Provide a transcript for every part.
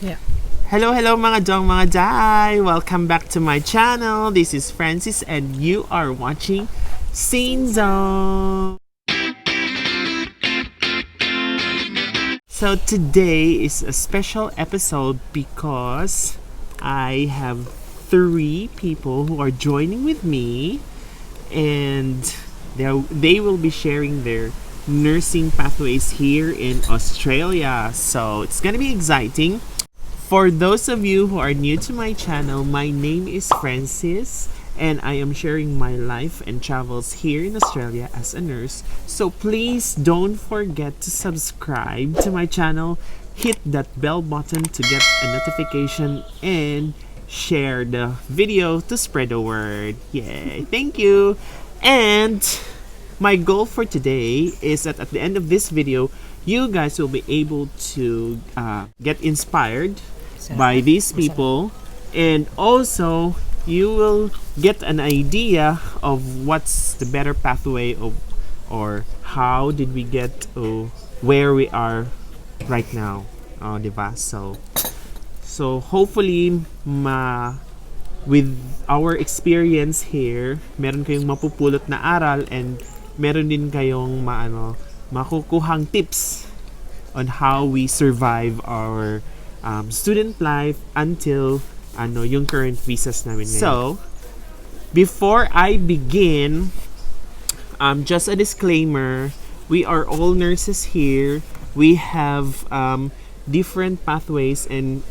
Yeah. Hello mga dong mga jai! Welcome back to my channel. This is Francis and you are watching Scene Zone. So today is a special episode because I have three people who are joining with me and they will be sharing their nursing pathways here in Australia. So it's gonna be exciting. For those of you who are new to my channel, my name is Francis and I am sharing my life and travels here in Australia as a nurse. So please don't forget to subscribe to my channel, hit that bell button to get a notification and share the video to spread the word. Yay! Thank you. And my goal for today is that at the end of this video, you guys will be able to get inspired by these people, and also you will get an idea of what's the better pathway of or how did we get to where we are right now, diba? So hopefully with our experience here, meron kayong mapupulot na aral and meron din kayong makukuhang tips on how we survive our student life until yung current visas namin ngayon. So, before I begin, just a disclaimer, we are all nurses here. We have different pathways and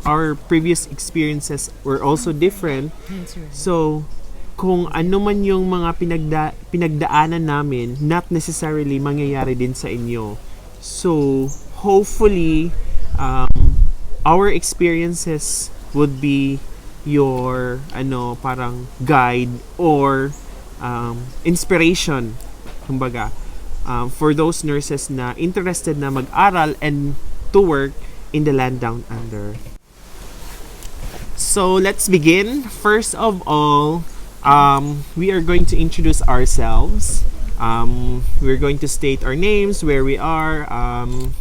our previous experiences were also different. So, kung ano man yung mga pinagdaanan namin, not necessarily mangyayari din sa inyo. So, hopefully, our experiences would be your parang guide or inspiration, kumbaga, for those nurses na interested na mag-aral and to work in the land down under. So, let's begin. First of all, we are going to introduce ourselves. We're going to state our names, where we are,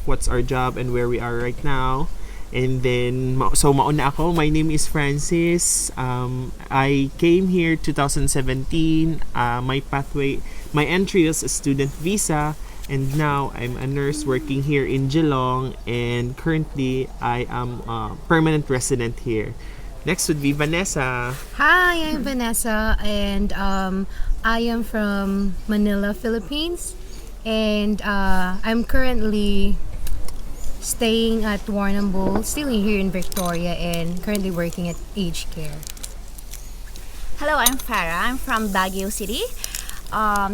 what's our job, and where we are right now. And then, so mauna ako. My name is Francis. I came here 2017. My entry was a student visa, and now I'm a nurse working here in Geelong. And currently, I am a permanent resident here. Next would be Vanessa. Hi, I'm Vanessa, and I am from Manila, Philippines, and I'm currently staying at Warrnambool, still here in Victoria, and currently working at Aged Care. Hello, I'm Farah. I'm from Baguio City. I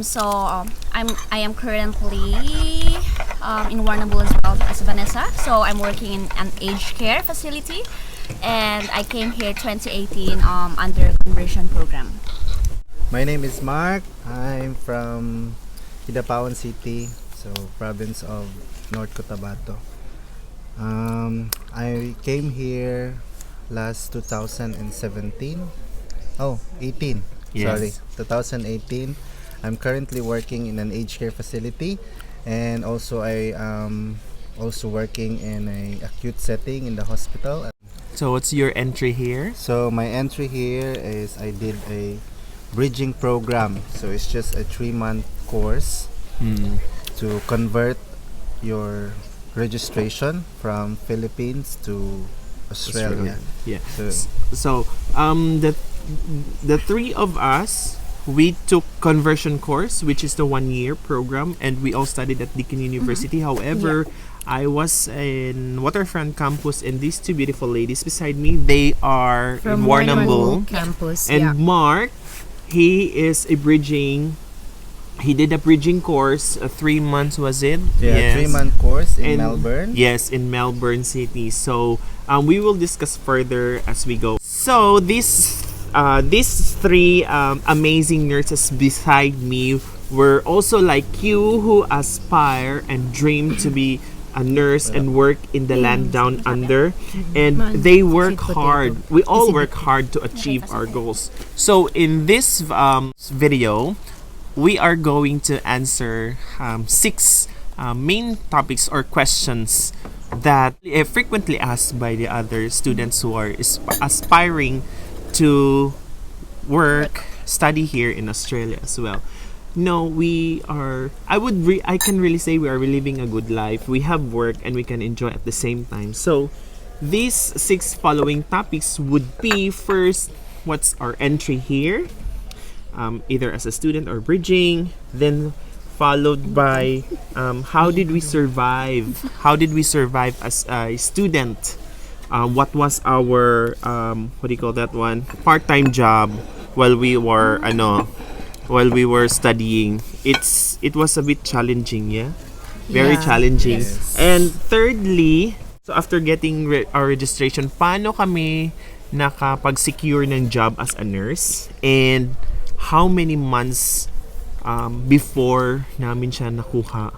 am currently in Warrnambool as well as Vanessa. So I'm working in an aged care facility, and I came here 2018 under conversion program. My name is Mark. I'm from Kidapawan City, so province of North Cotabato. I came here last 2017. Oh, 18. Yes. Sorry, 2018. I'm currently working in an aged care facility, and also I also working in a acute setting in the hospital. So, what's your entry here? So my entry here is I did a bridging program. So it's just a 3-month course to convert your registration from Philippines to Australia. Yeah. So So, the three of us, we took conversion course, which is the 1-year program, and we all studied at Deakin University. However, I was in Waterfront campus, and these two beautiful ladies beside me, they are in Warrnambool. campus. And Mark, he is a bridging. He did a bridging course. 3 months was it? yeah, Yes. 3-month course in And- Melbourne. Yes, in Melbourne City. So we will discuss further as we go. So these three amazing nurses beside me were also like you, who aspire and dream to be a nurse and work in the land down under, and they work hard. We all work hard to achieve our goals. So in this video, we are going to answer 6 main topics or questions that frequently asked by the other students who are aspiring to work, study here in Australia as well. No, we are. I can really say we are living a good life. We have work and we can enjoy at the same time. So, these 6 following topics would be: first, what's our entry here, either as a student or bridging. Then, followed by how did we survive? How did we survive as a student? What was our what do you call that one? Part-time job while we were studying. It was a bit challenging, yeah. Very Yeah. challenging. Yes. And thirdly, so after getting our registration, paano kami nakapag-secure ng job as a nurse? And how many months before namin siya nakuha,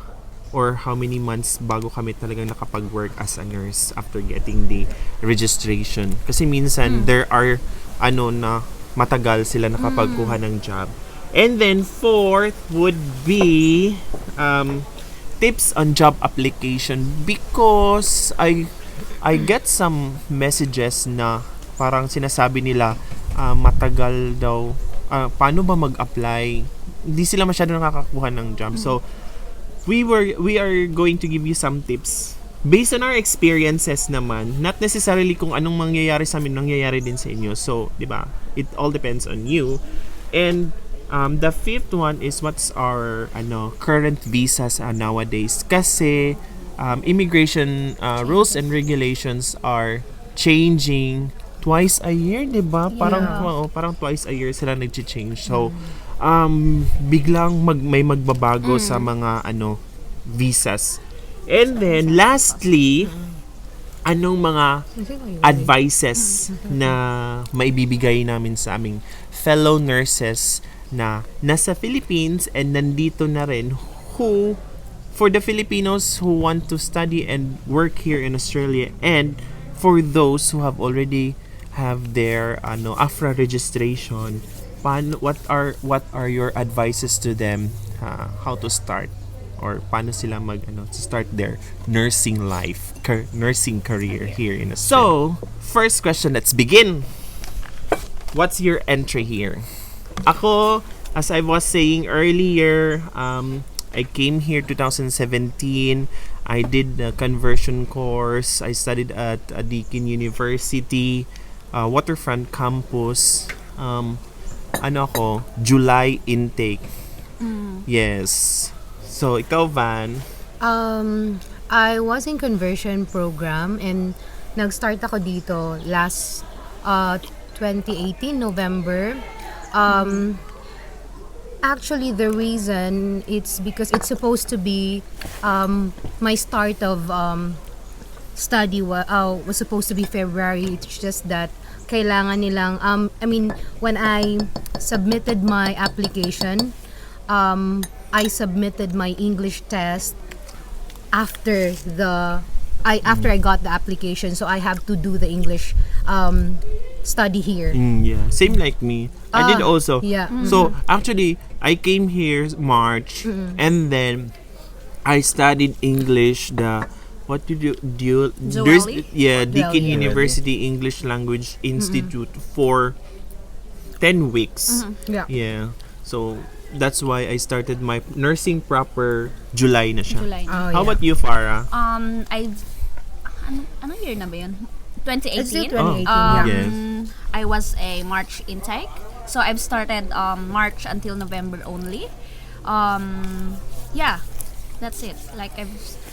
or how many months bago kami talagang nakapag-work as a nurse after getting the registration? Kasi minsan there are na matagal sila nakapagkuha ng job. And then fourth would be tips on job application, because I get some messages na parang sinasabi nila matagal daw, paano ba mag-apply, hindi sila masyado nakakakuha ng job. So we are going to give you some tips based on our experiences naman, not necessarily kung anong mangyayari sa amin nangyayari din sa inyo. So, 'di ba? It all depends on you. And the fifth one is what's our current visas nowadays, kasi immigration rules and regulations are changing twice a year, 'di ba? Parang twice a year sila nagche-change. So biglang may magbabago sa mga visas. And then lastly, anong mga advices na maibibigay namin sa aming fellow nurses na nasa Philippines and nandito na rin, who for the Filipinos who want to study and work here in Australia, and for those who have already have their AFRA registration, what are your advices to them, how to start, or paano sila to start their nursing life, nursing career here in Australia? So, first question, let's begin. What's your entry here? Ako, as I was saying earlier, I came here 2017. I did a conversion course. I studied at Deakin University, Waterfront Campus. July intake. Yes. So, ikaw, Van? I was in conversion program and nag-start ako dito last 2018 November. Actually, the reason it's because it's supposed to be my start of study was supposed to be February. It's just that kailangan nilang when I submitted my application, I submitted my English test after I got the application, so I have to do the English study here. Yeah, same like me. I did also. Yeah. So actually, I came here March, and then I studied English. What did you do? Zoali? Deakin Zoali. University English Language Institute for 10 weeks. Yeah. Yeah. So that's why I started my nursing proper July na siya. July. Oh, How yeah. about you, Farah? Anong year na ba yun? It's still 2018. 2018, yeah. Yes. I was a March intake. So I've started March until November only. Yeah, that's it. Like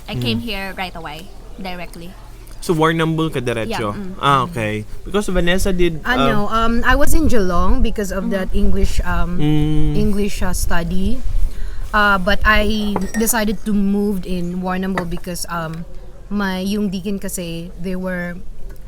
I came here right away, directly. So Warrnambool ka diretso? Yeah, Okay. Because Vanessa did... I was in Geelong because of that English study. But I decided to move in Warrnambool because yung Deakin kasi they were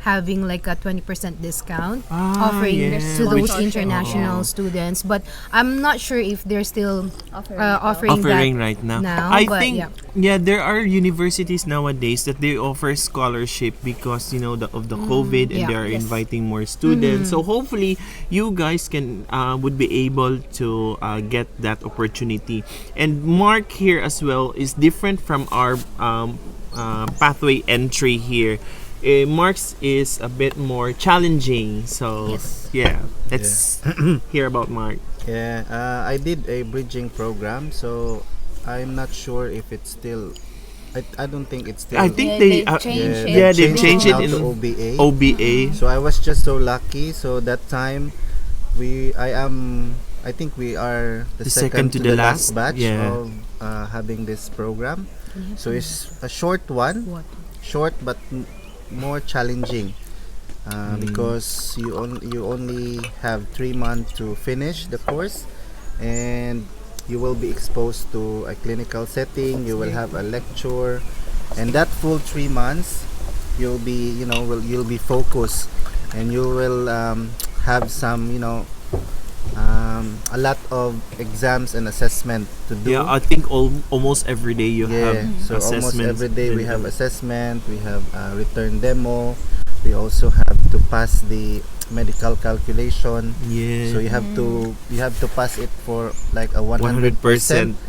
having like a 20% discount offering yes. to those Consortium. international students, but I'm not sure if they're still offering offering that right now. now, I but think there are universities nowadays that they offer scholarship because of the COVID, and yeah. they are Yes. inviting more students. So hopefully you guys can would be able to get that opportunity. And Mark here as well is different from our pathway entry here. Mark's is a bit more challenging. So Yes. yeah, let's hear about Mark. Yeah, I did a bridging program, so I'm not sure if it's still. I don't think it's still. I think Yeah, they, they changed it. yeah, they changed it now in to OBA. OBA. So I was just so lucky. So that time, I think we are the second to the last batch yeah. of having this program. So it's a short one, short but more challenging because you only have 3 months to finish the course, and you will be exposed to a clinical setting. You will have a lecture, and that full 3 months, you'll be you'll be focused, and you will have some a lot of exams and assessment to do. Yeah, I think almost every day you have So almost assessments. every day we have assessment, we have a return demo, we also have to pass the medical calculation. Yeah. So you have to pass it for like a 100%. 100%.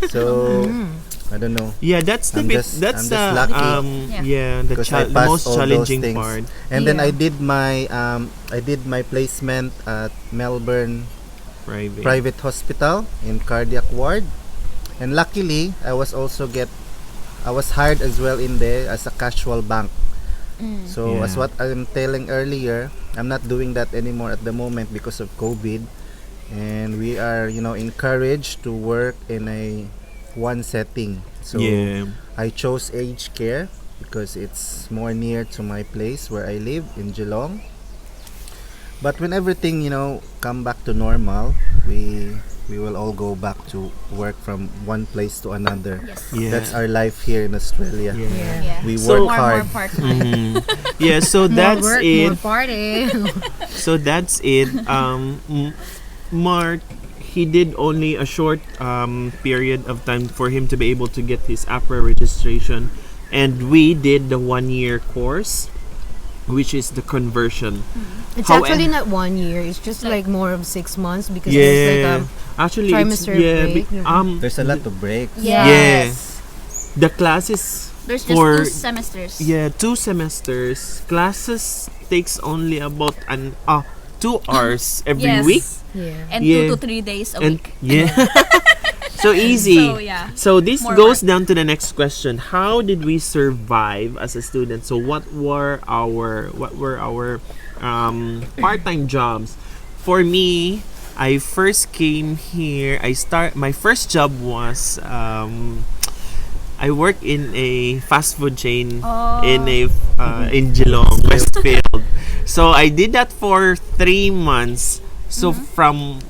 So I don't know. Yeah, that's the I'm bit. just- That's I'm just lucky. yeah, the, Because I the passed most all those challenging things. part. And then Yeah. I did my placement at Melbourne Private. Private Hospital in cardiac ward, and luckily I was hired as well in there as a casual bank. So as Yeah. what I'm telling earlier, I'm not doing that anymore at the moment because of COVID, and we are encouraged to work in a one setting. So Yeah. I chose aged care because it's more near to my place where I live in Geelong. But when everything come back to normal, we will all go back to work from one place to another. Yes. Yeah. That's our life here in Australia. Yeah. Yeah. We So- work more hard. part-time. Yeah, so that's more work, it. more party. So that's it. Mark, he did only a short period of time for him to be able to get his APRA registration, and we did the 1 year course, which is the conversion. It's How- actually not 1 year. It's just like more of 6 months because Yeah, there's like actually, trimester break. There's a lot of breaks. Yes. the classes There's just for 2 semesters. 2 semesters. Classes takes only about 2 hours every Yes. week. yeah. And Yeah. 2 to 3 days a And week. yeah. So easy. So, yeah. So this More goes work. down to the next question. How did we survive as a student? So what were our part-time jobs? For me, I first came here. My first job was I worked in a fast food chain in Geelong, Westfield. So I did that for 3 months. So from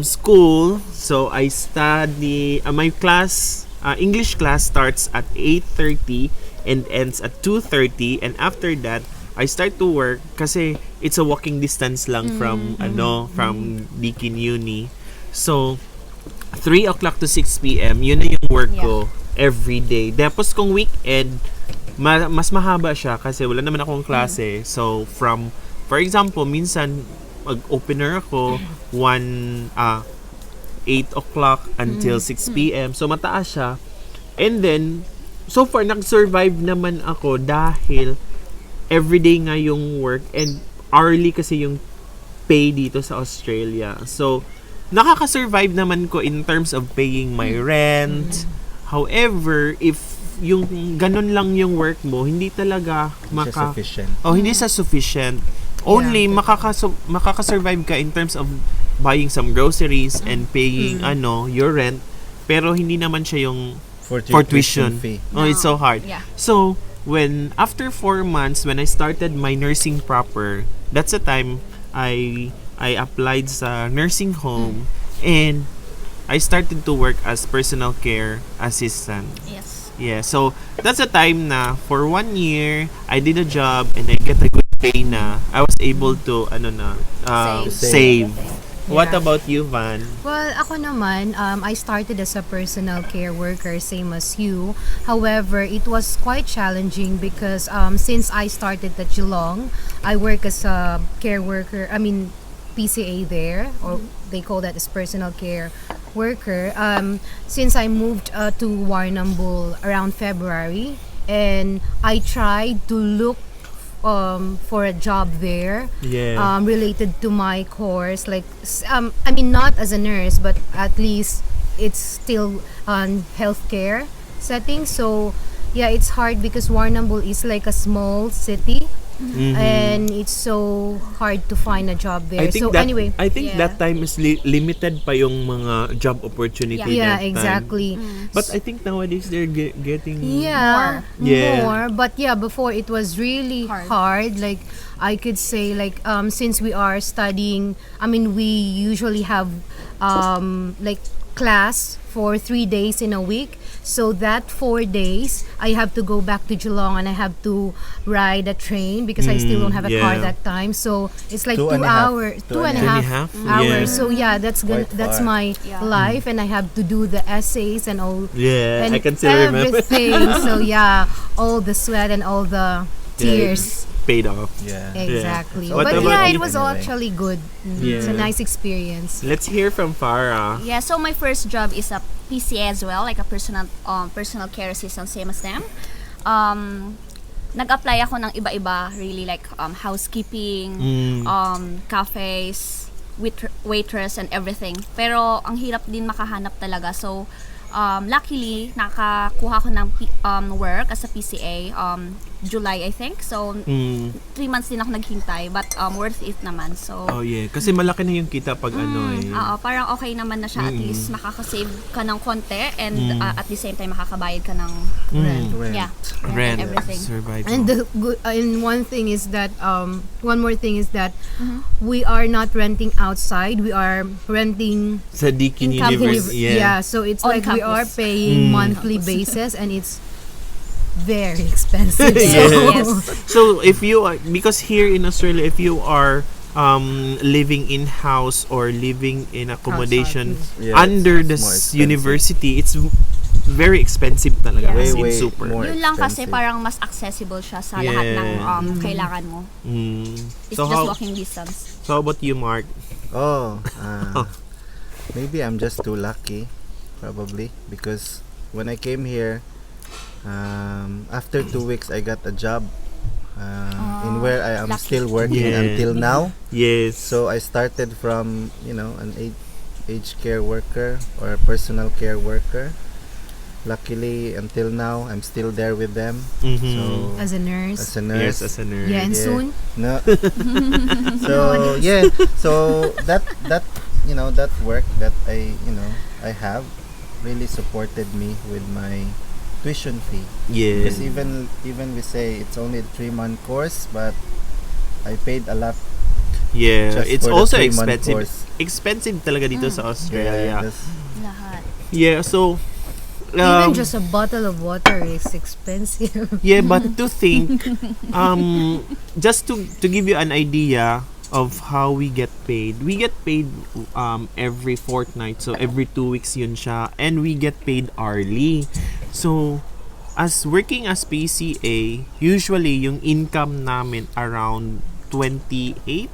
school, so I study my class English class starts at 8:30 and ends at 2:30, and after that I start to work kasi it's a walking distance lang from from Deakin Uni. So 3 o'clock to 6 p.m. yun na yung work ko every day. Tapos kung weekend, mas mahaba siya kasi wala naman akong klase. So from, for example, minsan mag-opener ako 8 o'clock until 6 p.m. So mataas siya. And then, so far nag-survive naman ako dahil everyday nga yung work and hourly kasi yung pay dito sa Australia. So, nakaka-survive naman ko in terms of paying my rent. However, if yung ganun lang yung work mo, hindi talaga It's just sufficient. hindi sa sufficient. Only makaka-survive ka in terms of buying some groceries and paying your rent, pero hindi naman siya yung for tuition. fee. Oh, it's so hard. Yeah. So, after 4 months, when I started my nursing proper, that's the time I applied sa nursing home and I started to work as personal care assistant. Yes. Yeah, so that's the time na for 1 year, I did a job and I get a good pay na. I was able to save. What Yeah. about you, Van? Well, ako naman, I started as a personal care worker, same as you. However, it was quite challenging because since I started at Geelong, I work as a care worker, PCA there, or they call that as personal care worker. Since I moved to Warrnambool around February, and I tried to look for a job there Yeah. related to my course, like I mean, not as a nurse, but at least it's still on healthcare setting. So yeah, it's hard because Warrnambool is like a small city, and it's so hard to find a job there. I think So that anyway, I think yeah. that time is limited pa yung mga job opportunity Yeah, that time. exactly. But I think nowadays they're getting Yeah, Yeah. more. But yeah, before it was really hard. Like I could say, like since we are studying, I mean, we usually have like class for 3 days in a week. So that 4 days, I have to go back to Geelong and I have to ride a train because I still don't have a car yeah. that time. So it's like Two 2 and a half. hours, Two two and a and a half half? hours. Yeah. So yeah, Quite that's far. my life, and I have to do the essays and all. Yeah, And I can still remember. everything. So yeah, all the sweat and all the tears. Paid off. Yeah. Exactly. What But about yeah, you? it was Anyway. actually good. It's Yeah. a nice experience. Let's hear from Farah. Yeah, so my first job is a PCA as well, like a personal care assistant, same as them. Nag-apply ako ng iba-iba, really, like housekeeping, cafes, waitress and everything. Pero ang hirap din makahanap talaga. So luckily nakakuha ko ng work as a PCA July, I think. So 3 months din ako naghintay, but worth it naman. So Oh yeah, kasi malaki na yung kita pag ano eh. oo, parang okay naman na siya. At least makakasave ka ng konti, and at the same time makakabayad ka ng Rent. Rent. yeah, Rent, and everything. survival. And the good, and one thing is that one more thing is that we are not renting outside. We are renting sa Deakin In campus. University. Yeah. so it's On like we are campus. paying monthly basis, and it's very expensive. Yes. So So if you are, because here in Australia, if you are living in house or living in accommodation Yeah, under it's the more expensive. university, it's very expensive talaga. Yeah. As in Way super. more Yun lang kasi expensive. parang mas accessible siya sa lahat ng kailangan mo. It's So just how, walking distance. so how about you, Mark? Oh, maybe I'm just too lucky, probably, because when I came here, after 2 weeks, I got a job in where I am lucky. still working Yeah. until now. Yes. So I started from, an aged care worker or a personal care worker. Luckily, until now, I'm still there with them. So as a nurse, as a nurse. Yes, as a nurse. yeah, and Yeah. soon No. So yeah, so that that work that I have really supported me with my tuition fee. Yeah. Because even we say it's only a 3-month course, but I paid a lot. Yeah. Just It's for the also 3-month expensive. course. Expensive talaga dito sa Australia. that's- Lahat. Yeah, so even just a bottle of water is expensive. yeah, but to think, just to give you an idea of how we get paid every fortnight, so every 2 weeks yun siya, and we get paid hourly. So as working as PCA, usually yung income namin around $28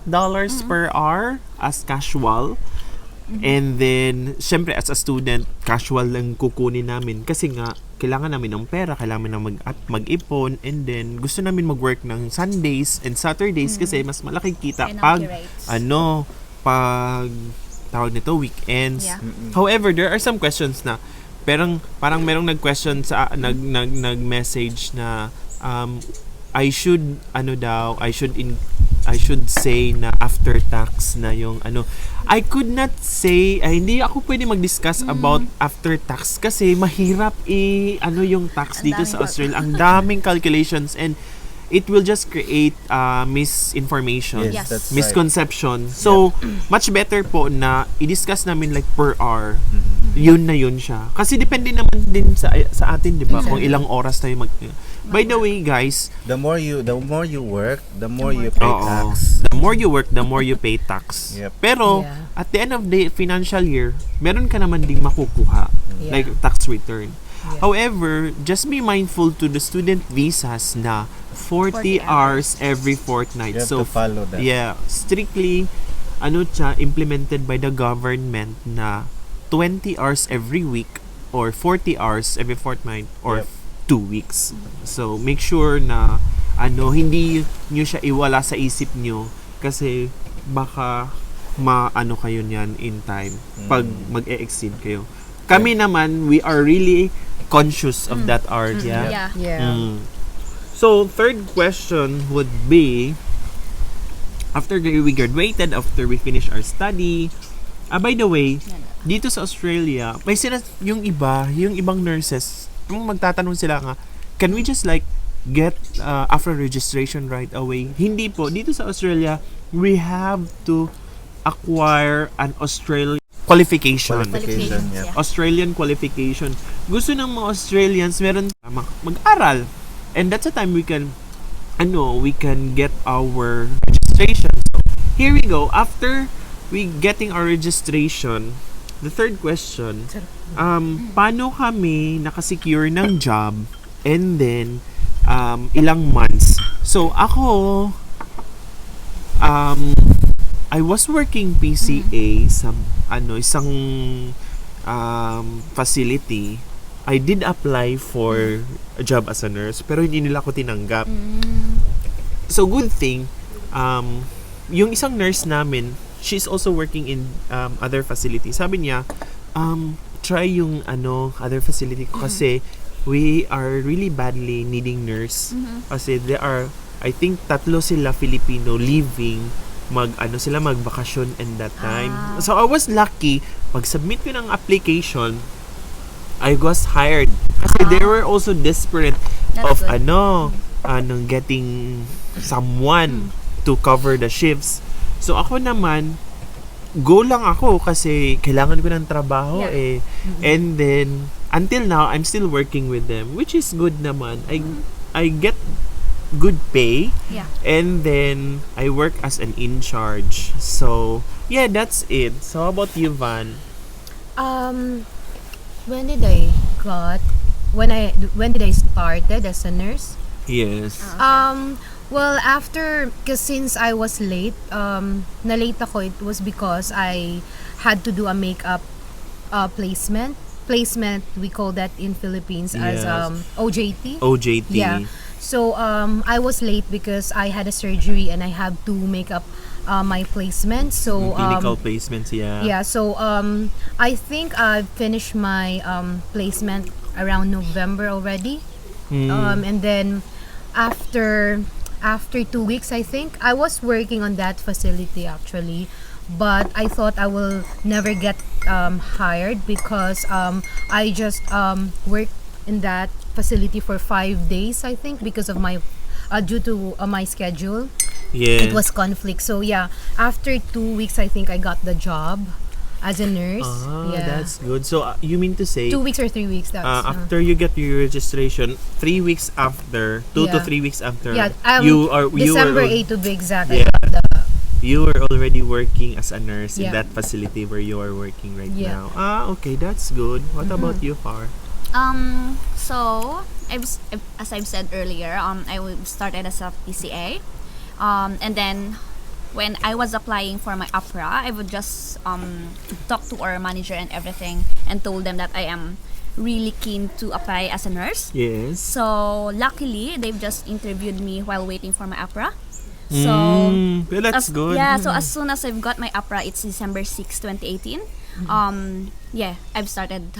per hour as casual. And then, syempre as a student, casual lang kukunin namin kasi nga, kailangan namin ng pera, kailangan namin mag-ipon, and then gusto namin mag-work ng Sundays and Saturdays kasi mas malaki kita pag, Inaccurate. pag tawag nito, weekends. Yeah. However, there are some questions na parang merong nag-question sa nag-message na I should say na after tax na yung I could not say hindi ako pwede mag-discuss about after tax kasi mahirap yung tax Ang dito daming sa Australia. Ang daming calculations, and it will just create misinformation, Yes, that's misconception. So, much better po na i-discuss namin like per hour. Yun na yun siya. Kasi depende naman din sa atin, 'di ba? Kung ilang oras tayo By the way, guys, the more you work, the more you pay oo, tax. the more you work, the more you pay tax. Yep. Pero Yeah. at the end of the financial year, meron ka naman ding makukuha, Yeah. like tax return. Yeah. However, just be mindful to the student visas na 40 hours every fortnight. You have So to follow that. yeah, strictly implemented by the government na 20 hours every week or 40 hours every fortnight or Yep. 2 weeks. So make sure na hindi nyo siya iwala sa isip nyo kasi baka maano kayo niyan in time pag mag-e-exceed kayo. Kami naman, we are really conscious of that art. Yeah. Yeah. So, third question would be, after we graduated, after we finished our study, by the way, dito sa Australia, may yung ibang nurses, kung magtatanong sila nga, can we just like get after registration right away? Hindi po. Dito sa Australia, we have to acquire an Australian qualification. Yeah. Australian qualification. Gusto ng mga Australians meron mag-aral. And that's the time we can get our registration. So, here we go. After we getting our registration, the third question, paano kami nakasecure ng job and then ilang months? So, ako I was working PCA sa isang facility. I did apply for a job as a nurse pero hindi nila ako tinanggap. So good thing yung isang nurse namin, she's also working in other facility. Sabi niya, try yung other facility ko kasi we are really badly needing nurse. Kasi there are, I think 3 sila Filipino leaving magbakasyon in that time. So I was lucky, pag-submit ko ng application, I was hired. Kasi they were also desperate of getting someone to cover the shifts. So ako naman, go lang ako kasi kailangan ko ng trabaho And then until now, I'm still working with them, which is good naman. I get good pay. Yeah. And then I work as an in charge. So yeah, that's it. So how about you, Van? When did I started as a nurse? Yes. Well, after, because since I was late, na-late ako, it was because I had to do a makeup placement. Placement, we call that in Philippines as Yes. OJT. OJT. Yeah. So, I was late because I had a surgery and I have to make up my placement. So, Clinical placements, yeah. yeah, so I think I finished my placement around November already. And then after 2 weeks, I think I was working on that facility actually, but I thought I will never get hired because I just worked in that facility for 5 days, I think, because of my due to my schedule. Yeah. It was conflict. So yeah, after 2 weeks, I think I got the job as a nurse. Yeah, That's good. So you mean to say 2 weeks or 3 weeks. That's after you get your registration, 3 weeks after, 2 to Yeah. 3 weeks after, yeah. were December 8 to be exact. Yeah. I got the you were already working as a nurse in Yeah. that facility where you are working right Yeah. now. Okay, that's good. What about you, Far? So as I've said earlier, I started as a PCA, and then when I was applying for my APRA, I would just talk to our manager and everything, and told them that I am really keen to apply as a nurse. Yes. So luckily, they've just interviewed me while waiting for my APRA. So Well, that's good. Yeah, so as soon as I've got my APRA, it's December 6, 2018. Yeah, I've started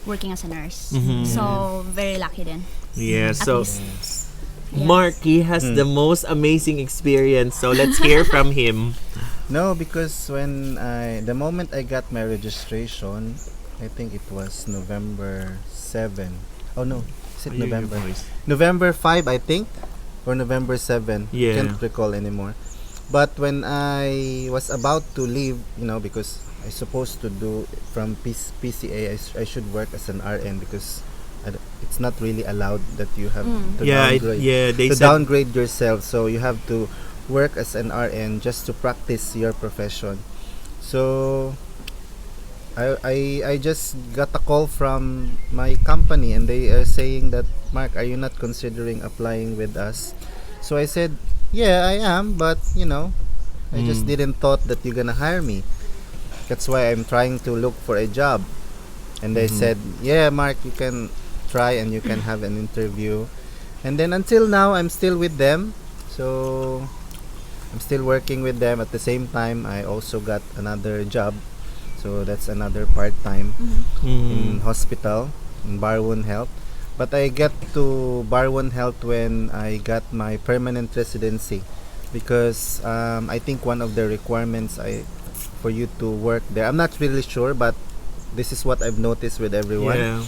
working as a nurse. So very lucky then. Yeah, At so least. Mark, he has the most amazing experience. So let's hear from him. No, because the moment I got my registration, I think it was November 7. Oh no, is it November? November 5, I think, or November 7. Yeah. Can't recall anymore. But when I was about to leave, because I supposed to do from PCA, I should work as an RN because it's not really allowed that you have to downgrade. They To said downgrade yourself, so you have to work as an RN just to practice your profession. So I just got a call from my company and they are saying that, Mark, are you not considering applying with us? So I said, yeah, I am, but I just didn't thought that you're gonna hire me. That's why I'm trying to look for a job. And they said, yeah, Mark, you can try and you can have an interview. And then until now, I'm still with them. So I'm still working with them. At the same time, I also got another job. So that's another part-time in hospital, in Barwon Health. But I get to Barwon Health when I got my permanent residency. Because I think one of the requirements for you to work there, I'm not really sure, but this is what I've noticed with everyone. Yeah.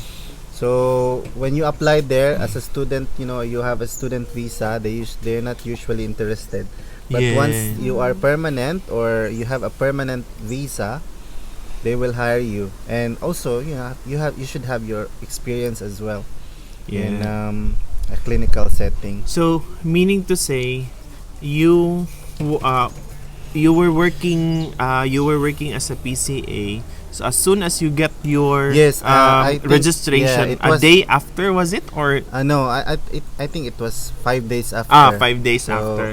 So when you apply there as a student, you have a student visa. They're not usually interested. But Yeah. once you are permanent or you have a permanent visa, they will hire you. And also, you should have your experience as well in a clinical setting. So, meaning to say, you you were working as a PCA. So as soon as you get your Yes, I think- registration, yeah, it a was- day after was it or No, I think it was 5 days after. 5 days So, after?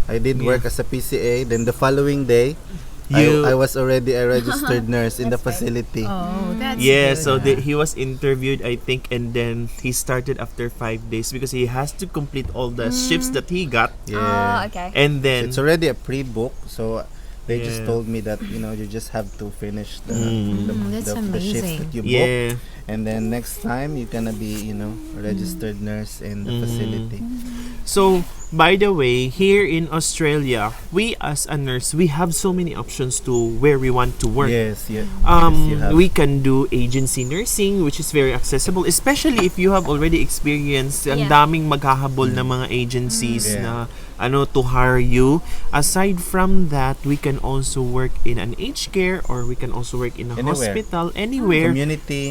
I did work as a PCA. Then the following day, You I was already a registered nurse in the facility. Oh, that's yeah, good. so he was interviewed, I think, and then he started after 5 days because he has to complete all the shifts that he got, Yeah. Oh, okay. and then It's already a pre-book, so they just Yeah. told me that you just have to finish the That's the shifts amazing. that you book, yeah. and then next time you're gonna be a registered nurse in the facility. So, by the way, here in Australia, we as a nurse, we have so many options to where we want to work. Yes, yeah. Yes, you have. We can do agency nursing, which is very accessible, especially if you have already experienced. Ang Yeah. daming maghahabol na mga agencies Yeah. na to hire you. Aside from that, we can also work in an aged care or we can also work in a Anywhere. hospital, anywhere.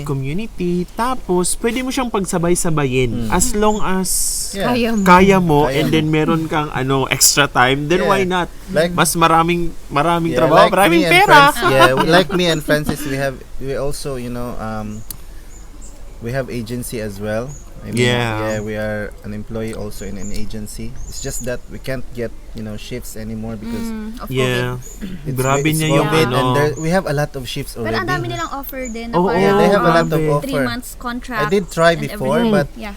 Community. Tapos pwede mo siyang pagsabay-sabayin as long as Yeah. kaya mo Kaya and mo. then meron kang extra time, then Yeah. why not? Like Mas maraming yeah, trabaho, like maraming me and pera. like me and Francis, we also we have agency as well. I mean, Yeah. we are an employee also in an agency. It's just that we can't get shifts anymore because Of Yeah. COVID. Grabe it's niya yung COVID and ano. we have a lot of shifts already. Pero ang dami nilang offer din na Oo, parang Yeah, they have a lot of grabe. offer. 3 months contract. I did try and before, everything. but Yeah.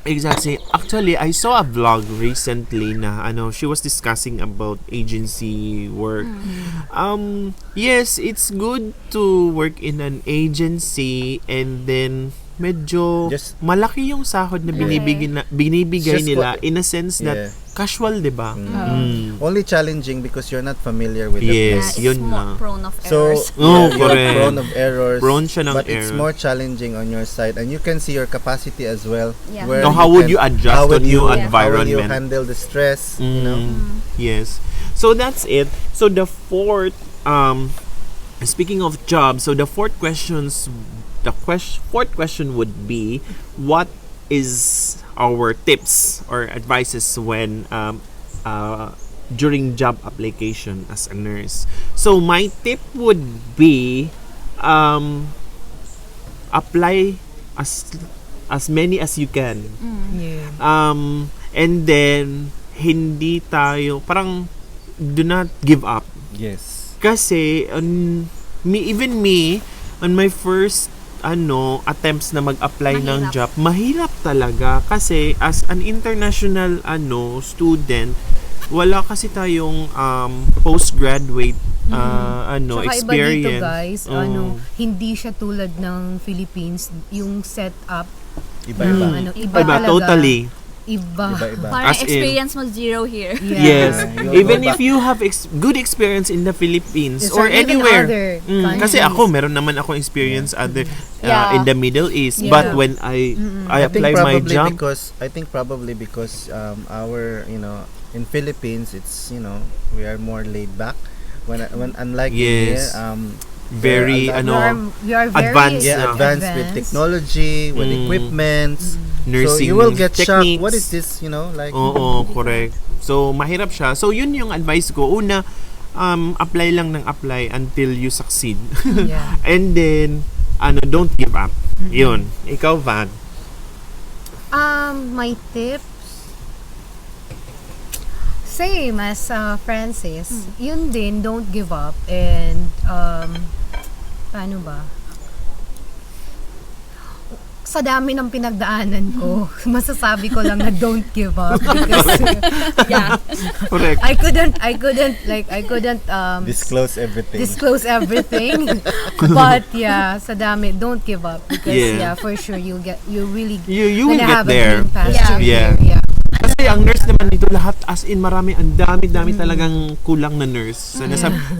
Exactly. Actually, I saw a vlog recently na she was discussing about agency work. Yes, it's good to work in an agency and then medyo Just- malaki yung sahod na binibigay Just nila what- in a sense that Yeah. casual, 'di ba? Only challenging because you're not familiar with the Yes. place. It's yun more na. prone of So, errors. Oh, you're correct. prone of errors. Prone siya ng but it's error. more challenging on your side, and you can see your capacity as well. Yeah. where So how would you can- adjust how to would new you- How will you environment? handle the stress? Yes. So that's it. So the fourth speaking of jobs, so the fourth question would be, what is our tips or advices when during job application as a nurse? So my tip would be apply as many as you can. Yeah. And then hindi tayo parang do not give up. Yes. Kasi even me on my first attempts na mag-apply ng Mahirap. job, mahirap talaga kasi as an international student, wala kasi tayong postgraduate Tsaka iba experience. dito guys, Oo. hindi siya tulad ng Philippines, yung setup. Iba-iba. Iba Iba, talaga. totally. Iba. Iba-iba. Parang As in- experience mo zero here. Yeah. Yes. you'll Even go if you have good experience in the Philippines Yes, or even anywhere. other Kasi countries. ako, meron naman ako experience Yeah. in the Middle East. Yeah. But when I apply my job, I think probably because our in Philippines it's we are more laid back when unlike in Yes. here very there are a lot- We are very advanced advanced with technology, with equipments. So nursing you will get shocked. techniques. What is this? Like Oo, correct. So, mahirap siya. So, yun yung advice ko. Una, apply lang ng apply until you succeed. Yeah. And then, don't give up. Yun. Ikaw, Van. My tips, same as Francis. Yun din, don't give up. And, paano ba? sa dami ng pinagdaanan ko, masasabi ko lang na don't give up because Yeah. Correct. I couldn't Disclose everything. disclose everything. But yeah, sa dami, don't give up because Yeah. for sure you really You will gonna get have there. a green pasture Yeah. here. Yeah. Kasi ang nurse naman dito lahat as in ang dami talagang kulang na nurse. So,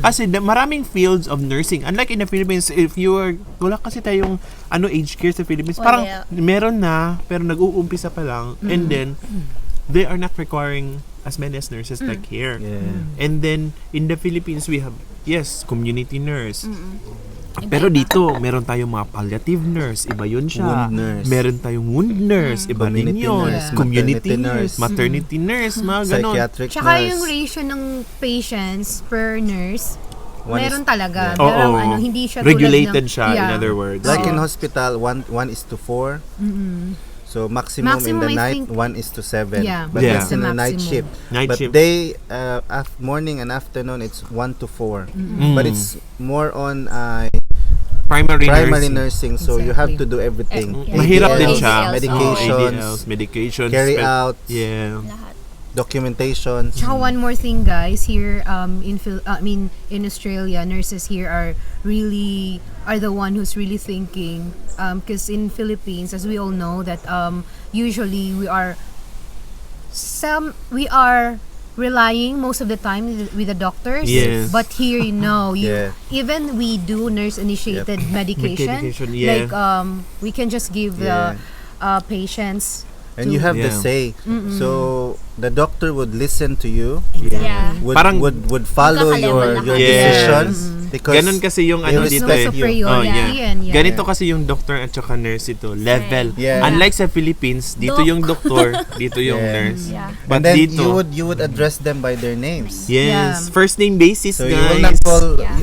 kasi maraming fields of nursing. Unlike in the Philippines, if you are wala kasi tayong aged care sa Philippines, parang Wala. meron na pero nag-uumpisa pa lang and then they are not requiring as many as nurses like here. Yeah. And then in the Philippines we have community nurse. Pero dito, meron tayong mga palliative nurse, iba yun siya. Wound nurse. Meron tayong wound nurse, iba rin Community yun. nurse, Community maternity nurse, nurse. maternity nurse, mga ganon. Psychiatric Tsaka nurse. yung ratio ng patients per nurse, One meron is- talaga. yeah. Pero Oo. hindi siya tulad Regulated ng, siya, in other words. Like Oo. in hospital, 1:4. So maximum in Maximum, the I night, think- 1:7. Yeah, But Yeah. that's in the night maximum. shift. Night But shift. morning and afternoon, it's 1:4. Mm. But it's more on primary nursing. So you have to do everything. Mahirap din ADLs, siya. Medications, ADLs, medications. carry out, Yeah. Lahat. documentations. Tsaka one more thing, guys, here in Australia, nurses here are the one who's really thinking, because in Philippines, as we all know, that usually we are relying most of the time with the doctors. Yes. But here, Yeah. even we do nurse-initiated medication. Medication, yeah. Like we can just give Yeah. the patients. And you have the Yeah. say. So the doctor would listen to you, Yeah. would follow Magkaka-level your lahat. Yes. decisions because Ganon kasi yung they ano There's dito no eh. superiority. yeah. Yeah. Ganito kasi yung doctor at saka nurse ito. Level. Yeah. Unlike sa Philippines, dito Doc. yung doktor, dito yung Yeah. nurse. Yeah. But and then dito, you would address them by their names. yes. Yeah. First name basis, So guys. you will not call. Yeah.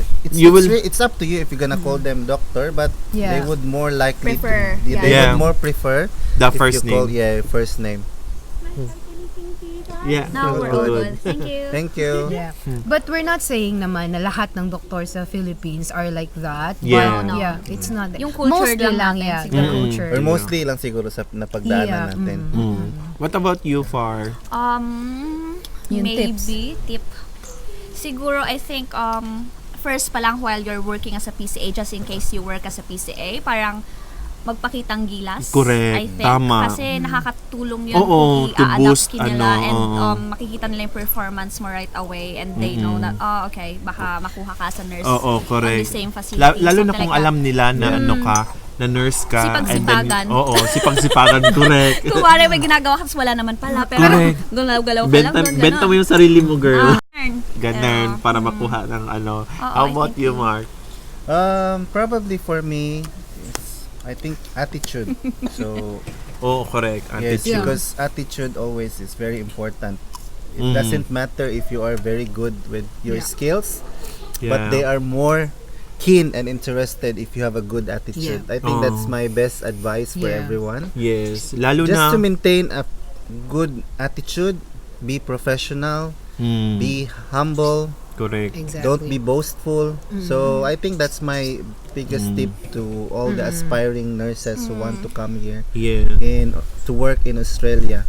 It's up to you if you're gonna call them doctor, but Yeah. they would more likely Prefer, they yeah. would more prefer The if first you call name. first name. Yeah. Now we're Good. all good. Thank you. Thank you. Yeah. But we're not saying naman na lahat ng doktor sa Philippines are like that. Yeah. But, No. yeah, it's not that. Yung culture Mostly lang natin yeah, siguro. the culture. Or mostly lang siguro sa napagdaanan Yeah, natin. What about you, Far? Yung Maybe tip. Siguro I think first pa lang while you're working as a PCA, just in case you work as a PCA, parang magpakitang gilas. Correct. I think. Tama. Kasi nakakatulong yun Oo, kung to i-adapt boost, ka nila and oo. makikita nila yung performance mo right away and they know that, okay, baka makuha ka sa nurse Oo, on the correct. same facility. Lalo na something kung like that. alam nila na ano ka, na nurse ka. Sipag-sipagan. Sipag-sipagan, correct. Kung wala may ginagawa ka, wala naman pala. Pero Correct. galaw-galaw ka lang Benta, doon. benta mo yung sarili mo, girl. Ganun. Ganun, para makuha ng ano. Oo, How I about think- you, Mark? Probably for me, I think attitude. So Oh, correct. yes, Attitude. because attitude always is very important. It Mhm. doesn't matter if you are very good with your Yeah. skills, Yeah. but they are more keen and interested if you have a good attitude. I think that's my best advice for Yeah. everyone. Yes. Lalo Just na... to maintain a good attitude, be professional, Mm, be humble, correct. Exactly. don't be boastful. So I think that's my biggest tip to all the aspiring nurses who want to come here Yeah. to work in Australia,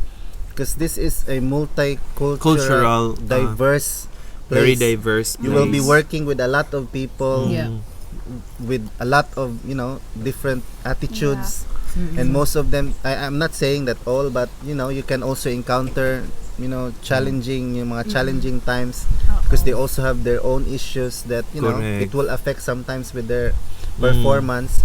because this is a Cultural, multicultural, diverse Very place. diverse You will be place. working with a lot of people Yeah. with a lot of different attitudes, and most of them, I'm not saying that all, but you can also encounter challenging yung mga challenging times, because they also have their own issues that Correct. it will affect sometimes with their performance.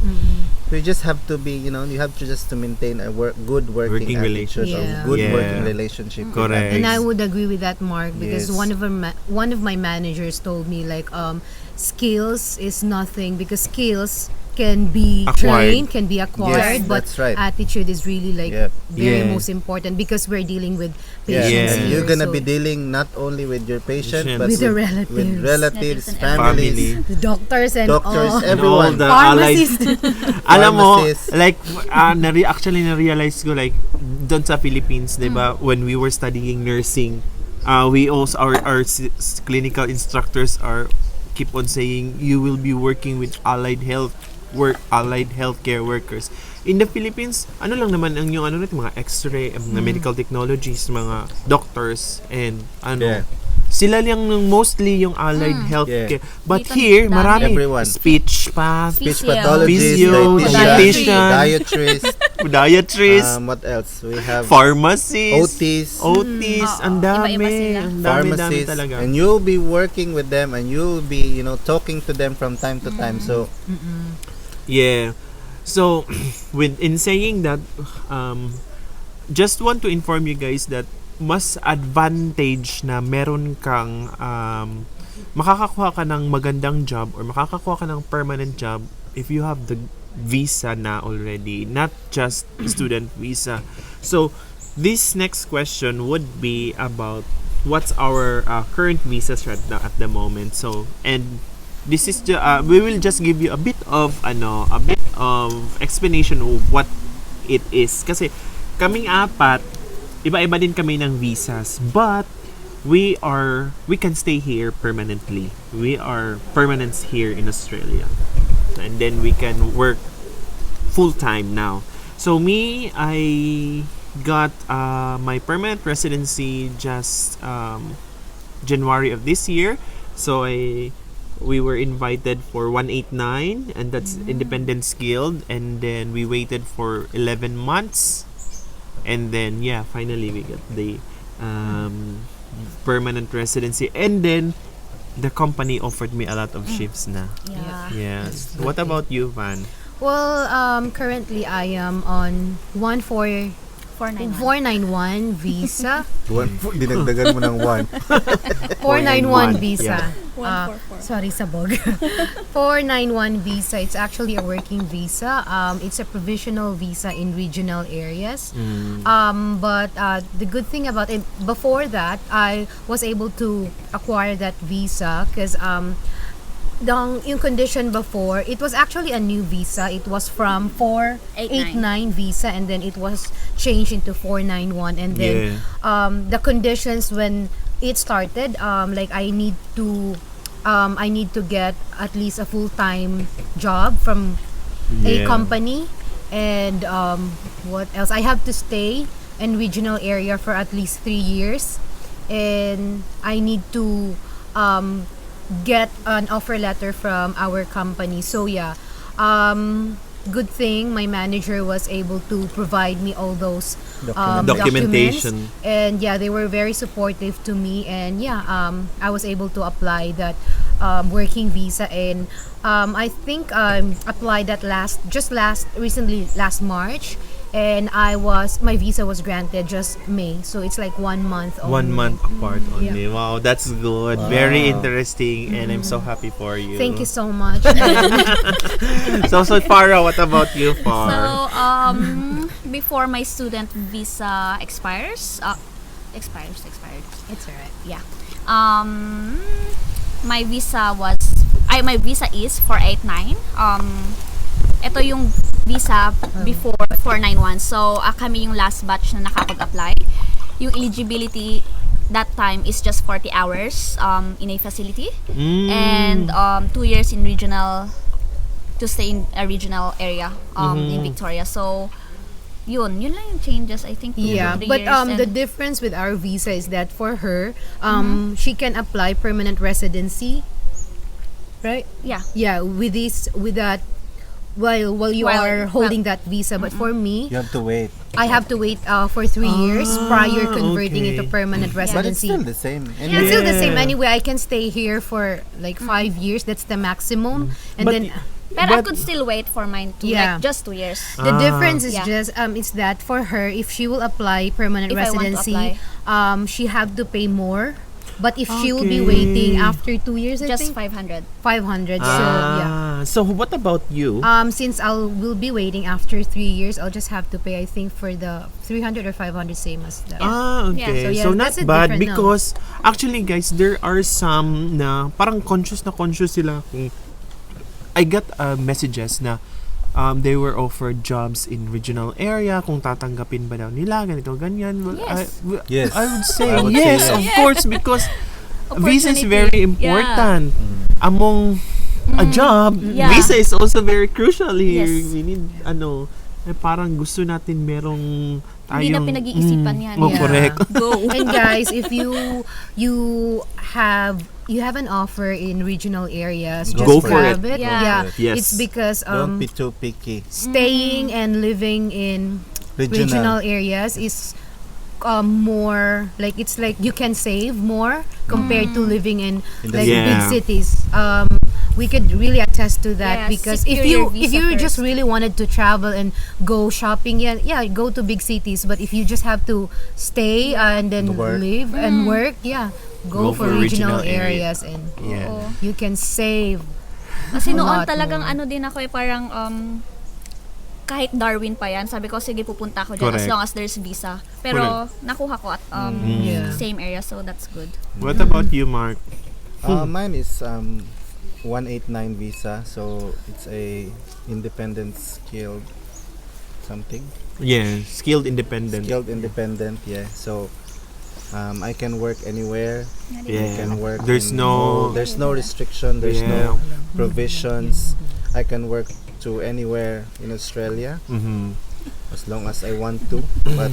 So you just have to be, you have to just to maintain a good working Working attitude, relationship. or good Yeah. working relationship with Correct. And I others. would agree with that, Mark, because Yes. one of my managers told me like skills is nothing, because skills can be Acquired. trained, can be acquired, Yes, but that's right. attitude is really like Yep. very Yeah. most important, because we're dealing with Yeah, patients Yes. and here, you're gonna so be dealing not only with your patient, Patient. but With the with relatives. relatives, Relatives and families, Family. the doctors and doctors, all. everyone. And all the allied Pharmacist. Alam mo, Pharmacist. like, actually na-realize ko, like, doon sa Philippines, di ba, when we were studying nursing, we also, our clinical instructors keep on saying, you will be working with allied healthcare workers. in the Philippines, ano lang naman ang yung ano natin, mga X-ray, mga medical technologies, mga doctors, and ano, Yeah. sila lang yung mostly yung allied healthcare. But Dito, here, dami. marami. Everyone. Speech pa, Speech Physio. pathologist, Physio, dietitian, dietitian. diatrist, podiatrist, what else? We have pharmacist, OTs, OTs, ang dami. Iba-iba sila. Ang dami pharmacists, talaga. and you'll be working with them, and you'll be, talking to them from time to time. So, Yeah. So, in saying that, just want to inform you guys that mas advantage na meron kang makakakuha ka ng magandang job or makakakuha ka ng permanent job if you have the visa na already, not just student visa. So, this next question would be about what's our current visas right now at the moment. So, and this is we will just give you a bit of explanation of what it is, kasi kaming apat iba-iba din kami ng visas, but we can stay here permanently. We are permanents here in Australia, and then we can work full time now. So me, I got my permanent residency just January of this year. So we were invited for 189, and that's independent skilled, and then we waited for 11 months, and then finally we got the permanent residency, and then the company offered me a lot of shifts na. Yeah. Yes. What about you, Van? Well, currently I am on 491. 491 visa. dinagdagan mo ng 1. 491 visa. 144. Sorry, sabog. 491 visa. It's actually a working visa. It's a provisional visa in regional areas. But the good thing about it, before that, I was able to acquire that visa because yung condition before, it was actually a new visa. It was from 489 visa, and then it was changed into 491, and then the conditions when it started, like I need to get at least a full-time job from a company, and what else, I have to stay in regional area for at least 3 years, and I need to get an offer letter from our company. So good thing my manager was able to provide me all those Documentation. documents, and they were very supportive to me, and I was able to apply that working visa, and I think applied that recently last March, and my visa was granted just May, so it's like 1 month only. 1 month apart only. Yeah. Wow, that's good. Wow. Very interesting, and I'm so happy for you. Thank you so much. So Farah, what about you, Far? So, before my student visa expired. It's alright. Yeah. My visa is 489. Ito yung visa before 491. So, kami yung last batch na nakapag-apply. Yung eligibility that time is just 40 hours in a facility, and 2 years in to stay in a regional area in Victoria. So, yun lang yung changes, I think. Yeah, 3 but years, the difference with our visa is that for her, she can apply permanent residency, right? yeah. With that, while you are holding that visa. But for me, You have to wait. I have to wait for 3 years prior converting okay. into permanent But it's residency. still the same. It's still the same Yeah. anyway. I can stay here for like 5 years. That's the maximum. And But then Pero I could still wait for mine to Yeah. like just 2 years. the difference is Yeah. just it's that for her, if she will apply permanent If I want to residency, she have to pay more. But if she will be Okay. waiting after 2 years, I Just think 500. 500. So yeah. So what about you? Since will be waiting after 3 years, I'll just have to pay, I think, for the 300 or 500, same as the. Okay. Yeah. So, So, not that's a bad different, no. because actually guys, there are some na parang conscious sila kung I got messages na they were offered jobs in regional area, kung tatanggapin ba daw nila, ganito, ganyan. Well, Yes. Yes. I would say I would say yes, yes. of course, because visa is very Opportunity. important. Among a job, Yeah. visa is also very crucial here. Yes. We need, parang gusto natin merong tayong... Hindi na pinag-iisipan yan. Oh, Yeah. correct. Go. And guys, if you have an offer in regional areas, just Go for grab it. it. Yeah. Yes. It's because Don't be too picky. staying and living in regional areas is more like, it's like you can save more compared to living in In the like city. big Yeah. cities. We could really attest to Yeah, that, because secure if your you visa just first. really wanted to travel and go shopping, yeah, go to big cities. But if you just have to stay and then Work. live and work, Go go for for regional regional area. areas, and Yeah. Oo. you can save. Kasi A noon lot talagang more. ano din ako parang kahit Darwin pa yan, sabi ko sige pupunta ako dyan as Correct. long as there's visa. Pero nakuha ko at Yeah. same area, so that's good. What about you, Mark? Mine is 189 visa, so it's a independent skilled something. Yeah, skilled independent. Skilled independent, yeah. So I can work anywhere. I Yeah. can work. There's no... there's no restriction. There's Yeah. no provisions. I can work to anywhere in Australia Mhm. as long as I want to. But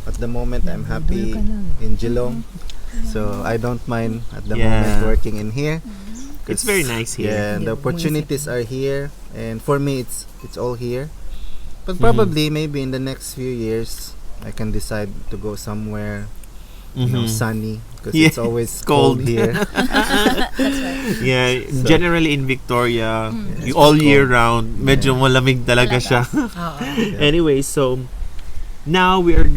at the moment, I'm happy in Geelong, so I don't mind at the Yeah. moment working in here. It's very nice here. Yeah, and the Yeah, opportunities are here, and for me, it's all here. But Mhm. probably maybe in the next few years, I can decide to go somewhere, Mhm. sunny, because Yeah, it's always cold. cold here. Yeah, So- generally in Victoria, It's all cold. year round, medyo malamig talaga siya. Anyway, so now we're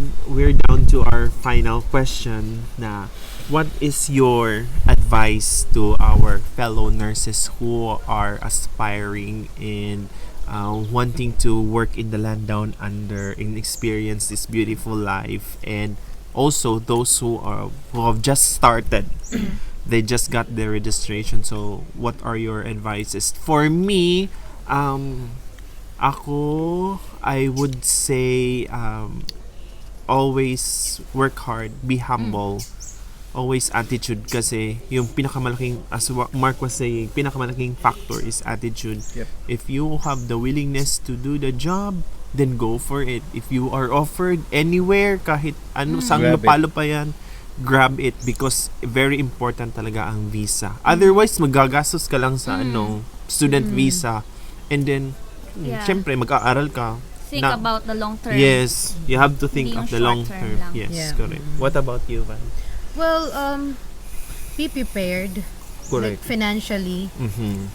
down to our final question na what is your advice to our fellow nurses who are aspiring in wanting to work in the land down under and experience this beautiful life, and also those who have just started, they just got their registration, so what are your advices? For me, ako, I would say always work hard, be humble, always attitude, kasi yung pinakamalaking, as Mark was saying, pinakamalaking factor is attitude. Yep. If you have the willingness to do the job, then go for it. If you are offered anywhere, kahit ano, sang Grab it. lupalo pa yan, grab it, because very important talaga ang visa. Otherwise, magagastos ka lang sa student visa, and then Yeah. syempre mag-aaral ka. Think Na- about the long term. Yes, you have to think Hindi of yung the long short term term. lang. Yes, Yeah. correct. What about you, Van? Well, be prepared, like Correct. financially. Mm-hmm.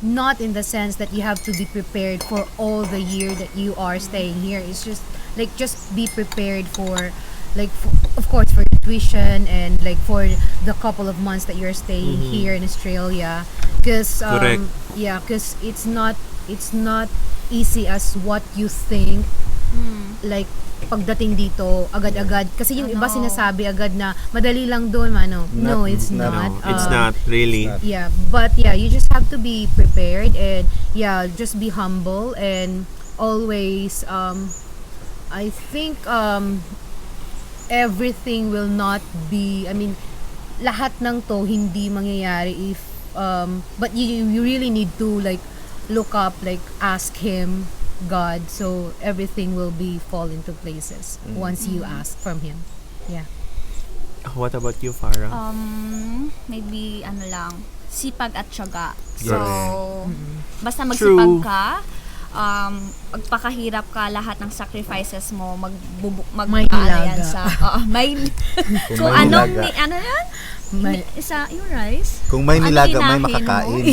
Not in the sense that you have to be prepared for all the year that you are staying here. It's just like, just be prepared for, like, of course, for tuition, and like for the couple of months that you're staying here in Australia, because Correct. because it's not easy as what you think. Like pagdating dito agad-agad, kasi yung iba Ano? sinasabi agad na madali lang doon, no, it's Not- not. No, it's not really. It's not. Yeah, but you just have to be prepared, and just be humble, and always I think everything will not be, I mean, lahat ng to hindi mangyayari if but you really need to like look up, like ask him, God, so everything will be fall into places once you ask from him. Yeah. What about you, Farah? Maybe ano lang, sipag at tiyaga. So, basta True. magsipag ka, magpakahirap ka, lahat ng sacrifices mo, May yan nilaga. sa, may, kung may anong, nilaga. ano yan? May- Isa, yung rice? Kung may Ano nilaga, may inahin mo? makakain.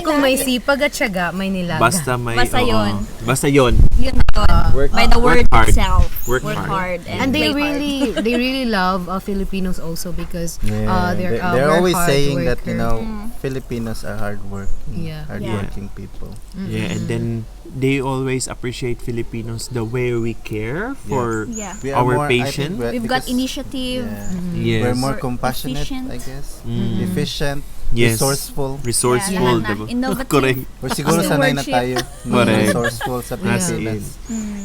Kung may sipag at tiyaga, may nilaga. Basta may... Basta oo. yun. Basta yun. Yun na yun. Work By the word Work hard. itself. Work Work hard. hard. And they play hard. really love Filipinos also, because Yeah, they're they're we're always hard saying that, you worker. know, Filipinos are hardworking, Yeah. hardworking people. Yeah, and then they always appreciate Filipinos the way we care for Yeah. We are our more, I think patient. We've got because- initiative. Yeah. Yes. We're more Or compassionate, efficient. I guess. Mm. Efficient, Yes. resourceful. Resourceful, Yeah, diba? innovative. Correct. Or siguro Kasi sanay na worship. tayo. Correct. Resourceful sa As Pilipinas.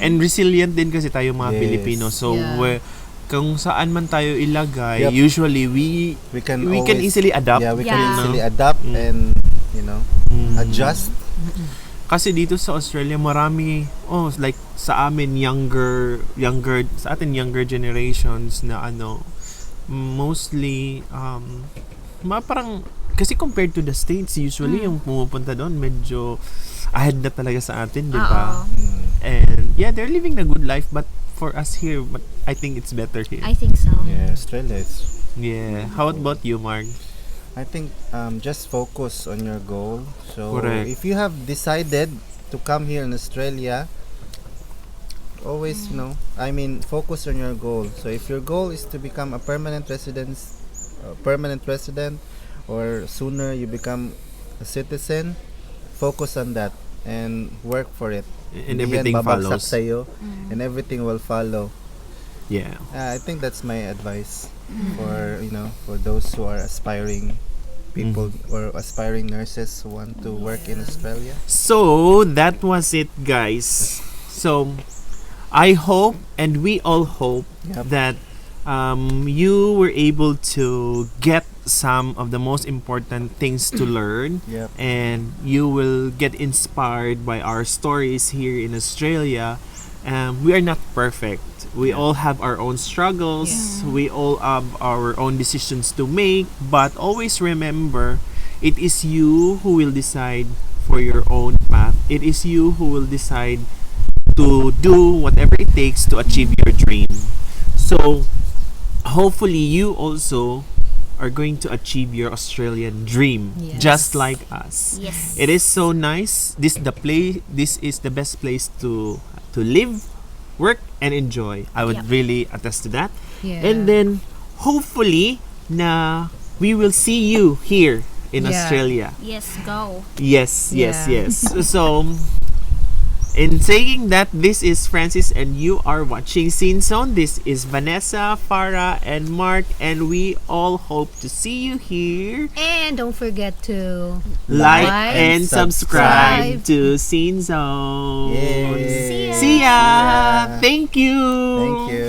And resilient din kasi tayo mga Yes. Pilipino. So, Yeah. kung saan man tayo ilagay, Yep. usually we We can can always- easily adapt. Yeah, we can Yeah. easily adapt and, you know, Mm. adjust. Kasi dito sa Australia, marami, like sa amin, sa atin younger generations na mostly, parang, kasi compared to the States, usually yung pumupunta doon, medyo ahead na talaga sa atin, di ba? And yeah, they're living a good life, but for us here, but I think it's better here. I think so. Yeah, Australia is. Yeah. How about you, Mark? I think just focus on your goal. So Correct. if you have decided to come here in Australia, always focus on your goal. So if your goal is to become a permanent resident, or sooner you become a citizen, focus on that and work for it. And Hindi everything yan babagsak follows. sa'yo, and everything will follow. Yeah. I think that's my advice for those who are aspiring people or aspiring nurses who want to work in Australia. So, that was it, guys. So, I hope, and we all hope, Yep. that you were able to get some of the most important things to learn, Yep. and you will get inspired by our stories here in Australia. We are not perfect. We all have our own struggles. We all have our own decisions to make. But always remember, it is you who will decide for your own path. It is you who will decide to do whatever it takes to achieve your dream. So, hopefully, you also are going to achieve your Australian dream, Yes. just like us. Yes. It is so nice. This is the best place to live, work, and enjoy. I would Yep. really attest to that. Yeah. And then hopefully na we will see you here in Yeah. Australia. Yes, go. Yes, Yeah. yes. So in saying that, this is Francis and you are watching Scene Zone. This is Vanessa, Farah, and Mark, and we all hope to see you here. And don't forget to Like Like, and subscribe subscribe. to Scene Zone. Yay. See ya. See ya. Yeah. Thank you. Thank you.